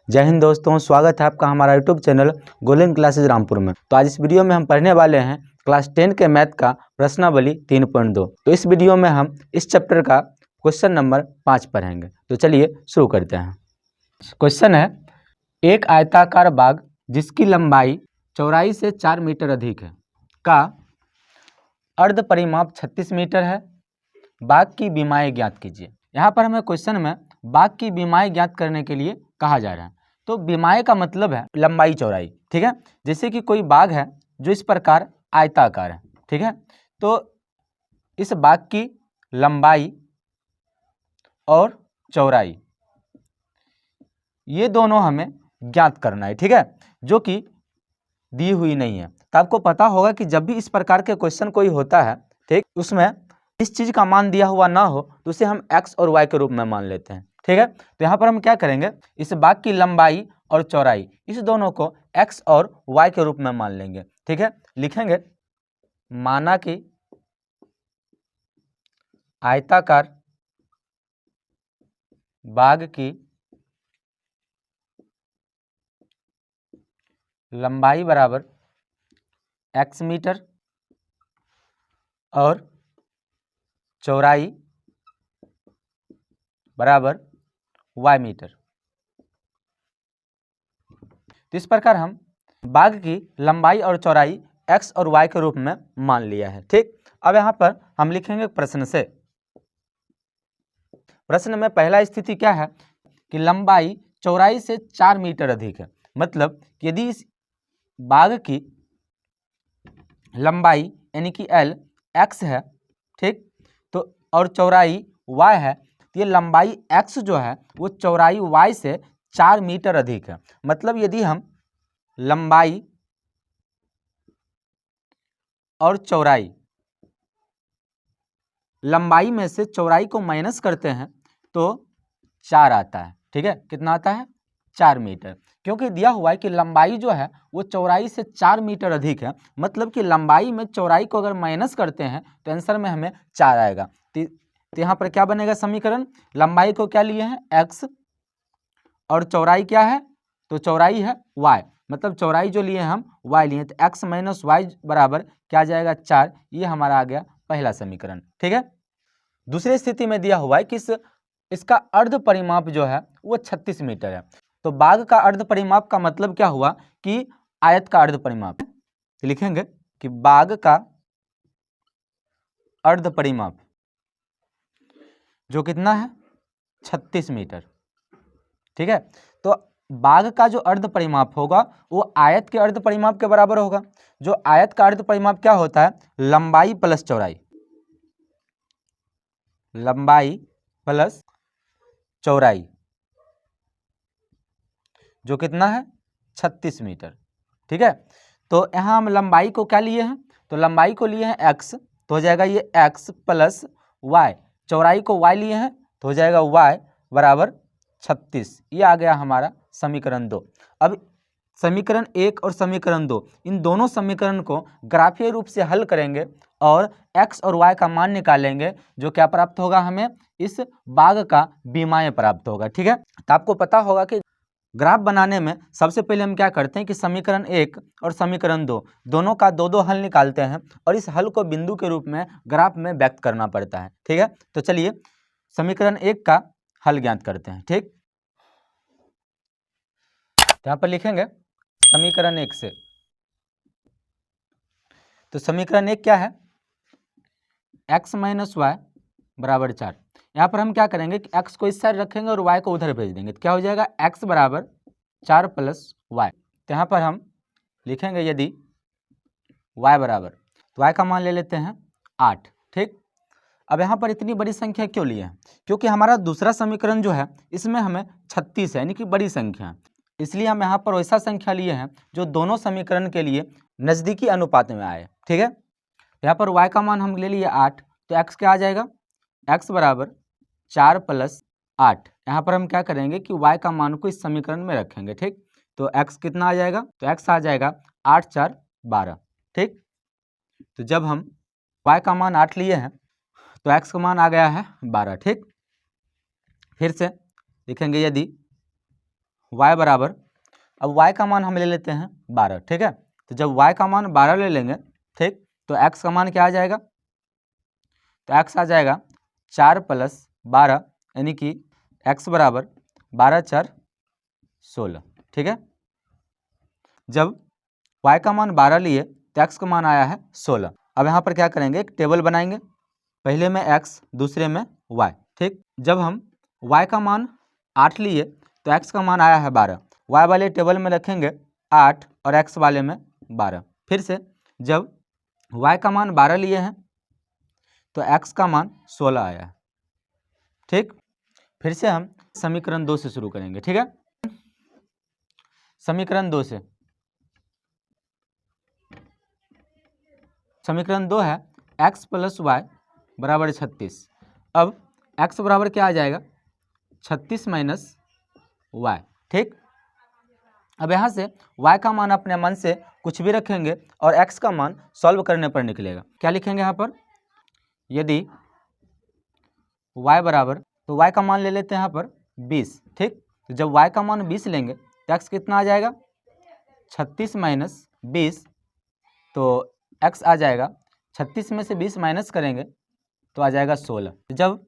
जय हिंद दोस्तों, स्वागत है आपका हमारा YouTube channel golden classes Rampur में। तो आज इस वीडियो में हम पढ़ने वाले हैं क्लास 10 के मैथ का प्रश्नावली 3.2। तो इस वीडियो में हम इस चैप्टर का क्वेश्चन नंबर 5 पढ़ेंगे। तो चलिए शुरू करते हैं। क्वेश्चन है, एक आयताकार बाग जिसकी लंबाई चौड़ाई से 4 मीटर अधिक है का अर्ध परिमाप 36 मीटर है। बाग की बीमाएँ ज्ञात कीजिए। यहाँ पर हमें क्वेश्चन में बाग की बीमाएँ ज्ञात करने के लिए कहा जा रहा है। तो बीमाएँ का मतलब है लंबाई चौड़ाई, ठीक है। जैसे कि कोई बाग है जो इस प्रकार आयताकार है, ठीक है। तो इस बाग की लंबाई और चौड़ाई ये दोनों हमें ज्ञात करना है, ठीक है, जो कि दी हुई नहीं है। तो आपको पता होगा कि जब भी इस प्रकार के क्वेश्चन कोई होता है, ठीक, उसमें इस चीज़ का मान दिया हुआ ना हो तो उसे हम x और y के रूप में मान लेते हैं, ठीक है। तो यहाँ पर हम क्या करेंगे, इस बाग की लंबाई और चौड़ाई इस दोनों को x और y के रूप में मान लेंगे, ठीक है। लिखेंगे, माना कि आयताकार बाग की लंबाई बराबर x मीटर और चौड़ाई बराबर y मीटर। तो इस प्रकार हम बाग की लंबाई और चौड़ाई x और y के रूप में मान लिया है, ठीक। अब यहाँ पर हम लिखेंगे प्रश्न से। प्रश्न में पहला स्थिति क्या है कि लंबाई चौड़ाई से 4 मीटर अधिक है। मतलब यदि इस बाग की लंबाई यानी कि L x है, ठीक, तो और चौड़ाई y है, तो ये लंबाई x जो है वो चौड़ाई y से 4 मीटर अधिक है। मतलब यदि हम लंबाई और चौड़ाई, लंबाई में से चौड़ाई को माइनस करते हैं तो 4 आता है, ठीक है। कितना आता है? 4 मीटर। क्योंकि दिया हुआ है कि लंबाई जो है वो चौड़ाई से 4 मीटर अधिक है। मतलब कि लंबाई में चौड़ाई को अगर माइनस करते हैं तो आंसर में हमें 4 आएगा। तो यहाँ पर क्या बनेगा समीकरण, लंबाई को क्या लिए हैं x और चौड़ाई क्या है, तो चौड़ाई है y। मतलब चौड़ाई जो लिए हम y लिए, तो x माइनस वाई बराबर क्या आ जाएगा 4। ये हमारा आ गया पहला समीकरण, ठीक है। दूसरी स्थिति में दिया हुआ है कि इसका अर्ध परिमाप जो है वो 36 मीटर है। तो बाग का अर्ध परिमाप का मतलब क्या हुआ कि आयत का अर्ध परिमाप। तो लिखेंगे कि बाग का अर्ध परिमाप जो कितना है 36 मीटर, ठीक है। तो बाग का जो अर्ध परिमाप होगा वो आयत के अर्ध परिमाप के बराबर होगा। जो आयत का अर्ध परिमाप क्या होता है, लंबाई प्लस चौड़ाई, लंबाई प्लस चौड़ाई जो कितना है 36 मीटर, ठीक है। तो यहाँ हम लंबाई को क्या लिए हैं, तो लंबाई को लिए हैं x, तो हो जाएगा ये x प्लस y। चौड़ाई को y लिए हैं तो हो जाएगा y बराबर 36। ये आ गया हमारा समीकरण 2। अब समीकरण 1 और समीकरण 2 इन दोनों समीकरण को ग्राफीय रूप से हल करेंगे और x और y का मान निकालेंगे। जो क्या प्राप्त होगा, हमें इस बाग का बीमाएँ प्राप्त होगा, ठीक है। तो आपको पता होगा कि ग्राफ बनाने में सबसे पहले हम क्या करते हैं कि समीकरण 1 और समीकरण 2 दोनों का दो हल निकालते हैं और इस हल को बिंदु के रूप में ग्राफ में व्यक्त करना पड़ता है, ठीक है। तो चलिए समीकरण 1 का हल ज्ञात करते हैं, ठीक। यहाँ पर लिखेंगे समीकरण 1 से। तो समीकरण 1 क्या है, x माइनस वाई बराबर 4। यहाँ पर हम क्या करेंगे कि x को इस साइड रखेंगे और y को उधर भेज देंगे। तो क्या हो जाएगा, x बराबर 4 प्लस वाई। तो यहाँ पर हम लिखेंगे यदि y बराबर, तो y का मान ले लेते हैं 8, ठीक। अब यहाँ पर इतनी बड़ी संख्या क्यों लिए हैं, क्योंकि हमारा दूसरा समीकरण जो है इसमें हमें 36 है, यानी कि बड़ी संख्या है। इसलिए हम यहाँ पर वैसा संख्या लिए हैं जो दोनों समीकरण के लिए नज़दीकी अनुपात में आए, ठीक है। यहाँ पर y का मान हम ले लिए 8, तो x क्या आ जाएगा, x बराबर 4 प्लस 8। यहाँ पर हम क्या करेंगे कि y का मान को इस समीकरण में रखेंगे, ठीक। तो x कितना आ जाएगा, तो x आ जाएगा 8 4 12, ठीक। तो जब हम y का मान 8 लिए हैं तो x का मान आ गया है 12, ठीक। फिर से लिखेंगे यदि y बराबर, अब y का मान हम ले लेते हैं 12, ठीक है। तो जब y का मान 12 ले लेंगे, ठीक, तो x का मान क्या आ जाएगा, तो x आ जाएगा 4 + 12, यानी कि x बराबर 12 × 4 = 16, ठीक है। जब y का मान 12 लिए तो x का मान आया है 16। अब यहाँ पर क्या करेंगे, एक टेबल बनाएंगे, पहले में x, दूसरे में y, ठीक। जब हम y का मान 8 लिए तो x का मान आया है 12, y वाले टेबल में रखेंगे 8 और x वाले में 12। फिर से जब y का मान 12 लिए हैं तो x का मान 16 आया है, ठीक। फिर से हम समीकरण 2 से शुरू करेंगे, ठीक है। समीकरण 2 से, समीकरण 2 है x + y = 36। अब x बराबर क्या आ जाएगा, 36 - y, ठीक। अब यहाँ से y का मान अपने मन से कुछ भी रखेंगे और x का मान सॉल्व करने पर निकलेगा। क्या लिखेंगे यहाँ पर, यदि y बराबर, तो y का मान ले लेते हैं यहाँ पर 20, ठीक। तो जब y का मान 20 लेंगे तो x कितना आ जाएगा, 36 - 20, तो x आ जाएगा, 36 में से 20 माइनस करेंगे तो आ जाएगा 16। जब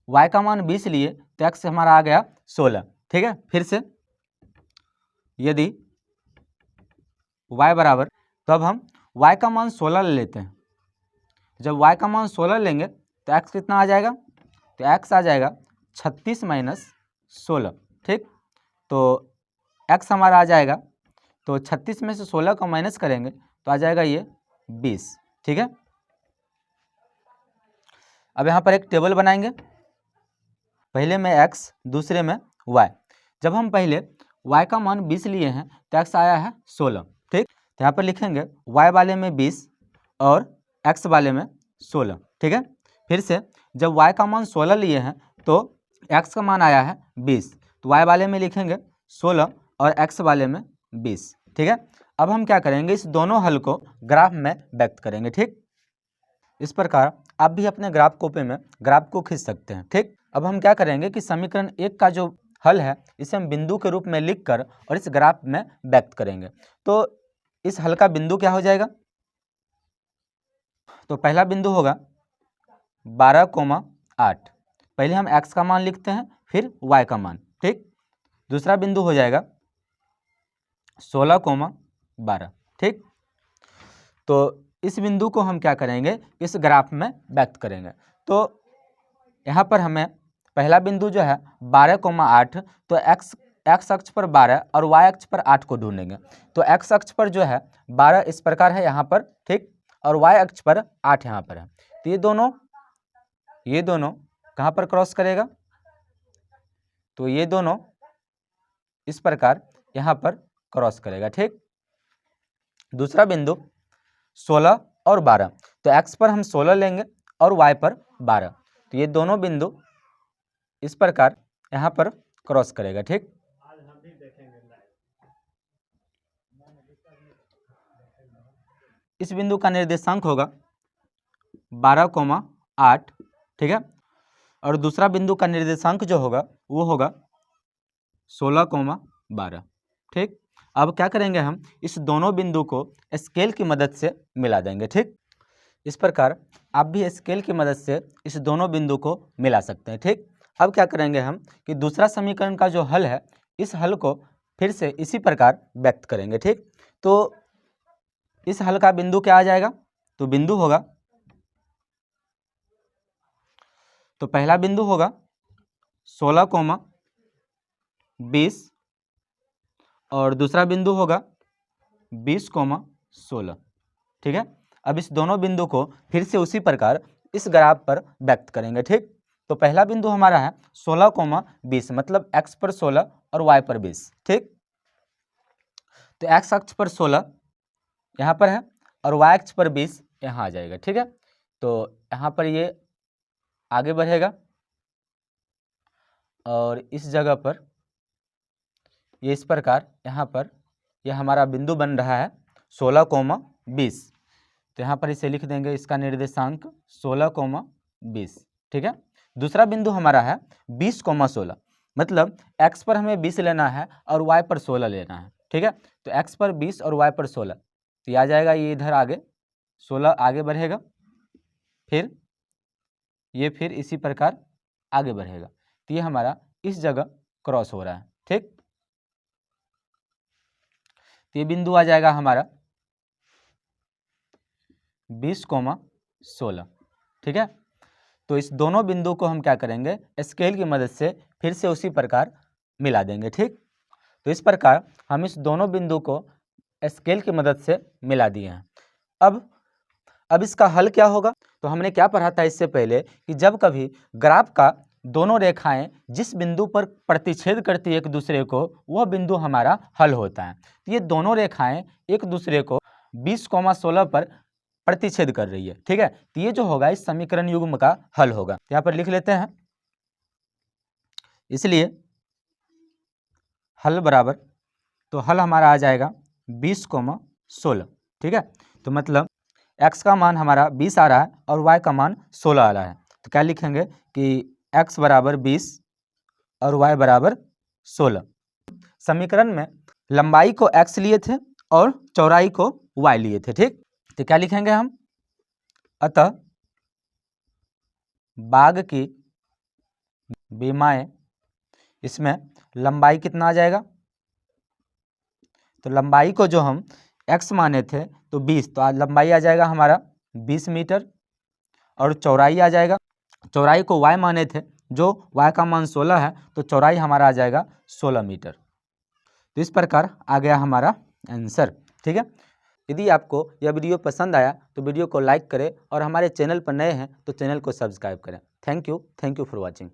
y का मान 20 लिए तो x हमारा आ गया 16, ठीक है। फिर से यदि y बराबर, तो अब हम y का मान 16 ले लेते हैं। जब y का मान 16 लेंगे तो x कितना आ जाएगा, तो x आ जाएगा 36 - 16, ठीक। तो x हमारा आ जाएगा, तो 36 में से 16 को माइनस करेंगे तो आ जाएगा ये 20, ठीक है। अब यहाँ पर एक टेबल बनाएंगे, पहले में x, दूसरे में y। जब हम पहले y का मान 20 लिए हैं तो x आया है 16, ठीक। तो यहाँ पर लिखेंगे y वाले में 20 और x वाले में 16, ठीक है। फिर से जब y का मान 16 लिए हैं तो x का मान आया है 20, तो y वाले में लिखेंगे 16 और x वाले में 20, ठीक है। अब हम क्या करेंगे, इस दोनों हल को ग्राफ में व्यक्त करेंगे, ठीक। इस प्रकार आप भी अपने ग्राफ कॉपी में ग्राफ को खींच सकते हैं, ठीक। अब हम क्या करेंगे कि समीकरण 1 का जो हल है इसे हम बिंदु के रूप में लिखकर और इस ग्राफ में व्यक्त करेंगे। तो इस हल का बिंदु क्या हो जाएगा, तो पहला बिंदु होगा 12,8, पहले हम x का मान लिखते हैं फिर y का मान, ठीक। दूसरा बिंदु हो जाएगा 16,12, ठीक। तो इस बिंदु को हम क्या करेंगे, इस ग्राफ में व्यक्त करेंगे। तो यहाँ पर हमें पहला बिंदु जो है 12,8, तो x अक्ष पर 12 और y अक्ष पर 8 को ढूंढेंगे। तो x अक्ष पर जो है 12 इस प्रकार है यहाँ पर, ठीक, और y अक्ष पर 8 यहाँ पर है। तो ये दोनों कहाँ पर क्रॉस करेगा, तो ये दोनों इस प्रकार यहाँ पर क्रॉस करेगा, ठीक। दूसरा बिंदु 16 और 12, तो x पर हम 16 लेंगे और y पर 12, तो ये दोनों बिंदु इस प्रकार यहाँ पर क्रॉस करेगा, ठीक। इस बिंदु का निर्देशांक होगा 12,8, ठीक है, और दूसरा बिंदु का निर्देशांक जो होगा वो होगा 16,12, ठीक। अब क्या करेंगे, हम इस दोनों बिंदु को स्केल की मदद से मिला देंगे, ठीक। इस प्रकार आप भी स्केल की मदद से इस दोनों बिंदु को मिला सकते हैं, ठीक। अब क्या करेंगे हम कि दूसरा समीकरण का जो हल है इस हल को फिर से इसी प्रकार व्यक्त करेंगे, ठीक। तो इस हल का बिंदु क्या आ जाएगा, तो बिंदु होगा, तो पहला बिंदु होगा 16,20 और दूसरा बिंदु होगा 20,16, ठीक है। अब इस दोनों बिंदु को फिर से उसी प्रकार इस ग्राफ पर व्यक्त करेंगे, ठीक। तो पहला बिंदु हमारा है 16,20, मतलब x पर 16 और y पर 20, ठीक। तो x अक्ष पर 16 यहाँ पर है और y अक्ष पर 20 यहाँ आ जाएगा, ठीक है। तो यहाँ पर ये आगे बढ़ेगा और इस जगह पर ये इस प्रकार यहाँ पर यह हमारा बिंदु बन रहा है 16,20, तो यहाँ पर इसे लिख देंगे, इसका निर्देशांक 16,20, ठीक है। दूसरा बिंदु हमारा है 20,16, मतलब x पर हमें 20 लेना है और y पर 16 लेना है, ठीक है। तो x पर 20 और y पर 16, तो ये आ जाएगा, ये इधर आगे 16 आगे बढ़ेगा, फिर ये फिर इसी प्रकार आगे बढ़ेगा, तो ये हमारा इस जगह क्रॉस हो रहा है, ठीक। तो ये बिंदु आ जाएगा हमारा 20,16, ठीक है। तो इस दोनों बिंदु को हम क्या करेंगे, स्केल की मदद से फिर से उसी प्रकार मिला देंगे, ठीक। तो इस प्रकार हम इस दोनों बिंदु को स्केल की मदद से मिला दिए हैं। अब इसका हल क्या होगा, तो हमने क्या पढ़ा था इससे पहले कि जब कभी ग्राफ का दोनों रेखाएं जिस बिंदु पर प्रतिच्छेद करती है एक दूसरे को, वह बिंदु हमारा हल होता है। तो ये दोनों रेखाएं एक दूसरे को 20,16 पर प्रतिच्छेद कर रही है, ठीक है। तो ये जो होगा इस समीकरण युग्म का हल होगा। यहाँ पर लिख लेते हैं, इसलिए हल बराबर, तो हल हमारा आ जाएगा 20,16, ठीक है। तो मतलब x का मान हमारा 20 आ रहा है और y का मान 16 आ रहा है, तो क्या लिखेंगे कि x बराबर 20 और y बराबर 16। समीकरण में लंबाई को x लिए थे और चौड़ाई को y लिए थे, ठीक। तो क्या लिखेंगे हम, अतः बाग की बीमाएं, इसमें लंबाई कितना आ जाएगा, तो लंबाई को जो हम x माने थे तो 20, तो आज लंबाई आ जाएगा हमारा 20 मीटर, और चौड़ाई आ जाएगा, चौड़ाई को y माने थे, जो y का मान 16 है, तो चौड़ाई हमारा आ जाएगा 16 मीटर। तो इस प्रकार आ गया हमारा आंसर, ठीक है। यदि आपको यह वीडियो पसंद आया तो वीडियो को लाइक करें और हमारे चैनल पर नए हैं तो चैनल को सब्सक्राइब करें। Thank you for watching.